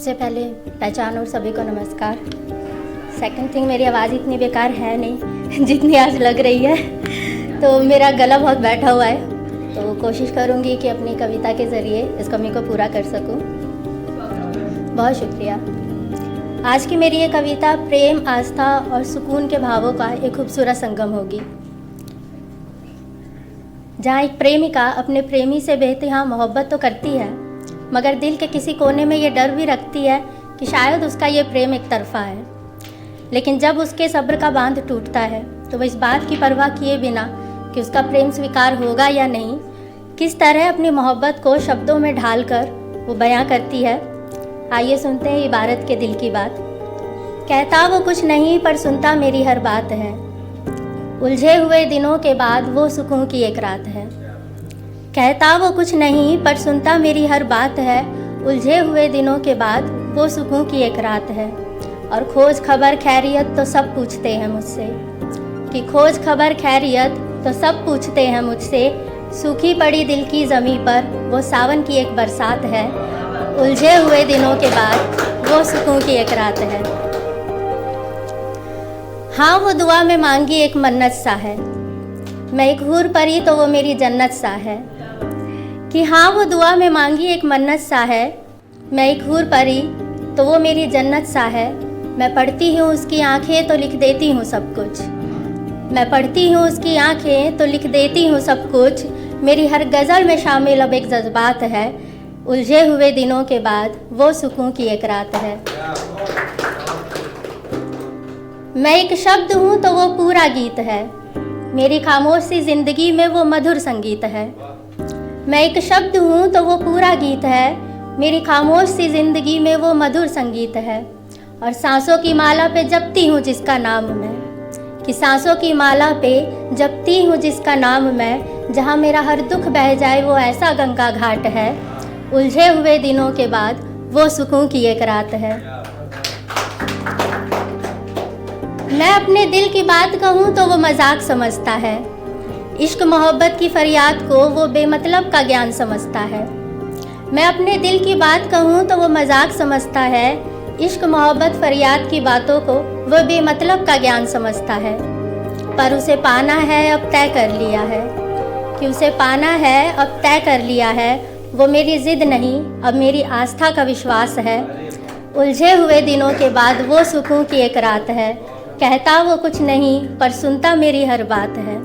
सबसे पहले पहचान और सभी को नमस्कार। सेकंड थिंग, मेरी आवाज़ इतनी बेकार है नहीं जितनी आज लग रही है, तो मेरा गला बहुत बैठा हुआ है, तो कोशिश करूँगी कि अपनी कविता के ज़रिए इस कमी को पूरा कर सकूँ। बहुत शुक्रिया। आज की मेरी ये कविता प्रेम, आस्था और सुकून के भावों का एक खूबसूरत संगम होगी, जहाँ एक प्रेमिका अपने प्रेमी से बेइंतहा मोहब्बत तो करती है, मगर दिल के किसी कोने में ये डर भी रखती है कि शायद उसका ये प्रेम एक तरफा है। लेकिन जब उसके सब्र का बांध टूटता है तो वह इस बात की परवाह किए बिना कि उसका प्रेम स्वीकार होगा या नहीं, किस तरह अपनी मोहब्बत को शब्दों में ढालकर वो बयां करती है। आइए सुनते हैं इबारत के दिल की बात। कहता वो कुछ नहीं पर सुनता मेरी हर बात है, उलझे हुए दिनों के बाद वो सुकून की एक रात है। कहता वो कुछ नहीं पर सुनता मेरी हर बात है, उलझे हुए दिनों के बाद वो सुकून की एक रात है। और खोज खबर खैरियत तो सब पूछते हैं मुझसे, कि खोज खबर खैरियत तो सब पूछते हैं मुझसे। सूखी पड़ी दिल की ज़मीं पर वो सावन की एक बरसात है, उलझे हुए दिनों के बाद वो सुकून की एक रात है। हाँ, वो दुआ में मांगी एक मन्नत सा है, मैं एक हूर परी तो वो मेरी जन्नत सा है। कि हाँ, वो दुआ में मांगी एक मन्नत सा है, मैं एक हूर परी तो वो मेरी जन्नत सा है। मैं पढ़ती हूँ उसकी आंखें तो लिख देती हूँ सब कुछ, मैं पढ़ती हूँ उसकी आंखें तो लिख देती हूँ सब कुछ। मेरी हर गज़ल में शामिल अब एक जज्बात है, उलझे हुए दिनों के बाद वो सुकून की एक रात है। मैं एक शब्द हूँ तो वो पूरा गीत है, मेरी खामोश सी ज़िंदगी में वो मधुर संगीत है। मैं एक शब्द हूँ तो वो पूरा गीत है, मेरी खामोश सी ज़िंदगी में वो मधुर संगीत है। और सांसों की माला पे जपती हूँ जिसका नाम मैं, कि सांसों की माला पे जपती हूँ जिसका नाम मैं। जहाँ मेरा हर दुख बह जाए वो ऐसा गंगा घाट है, उलझे हुए दिनों के बाद वो सुकून की एक रात है। मैं अपने दिल की बात कहूँ तो वो मजाक समझता है, इश्क मोहब्बत की फरियाद को वो बेमतलब का ज्ञान समझता है। मैं अपने दिल की बात कहूँ तो वो मजाक समझता है, इश्क मोहब्बत फरियाद की बातों को वो बेमतलब का ज्ञान समझता है। पर उसे पाना है अब तय कर लिया है, कि उसे पाना है अब तय कर लिया है। वो मेरी ज़िद नहीं अब मेरी आस्था का विश्वास है, उलझे हुए दिनों के बाद वो सुकून की एक रात है। कहता वो कुछ नहीं पर सुनता मेरी हर बात है।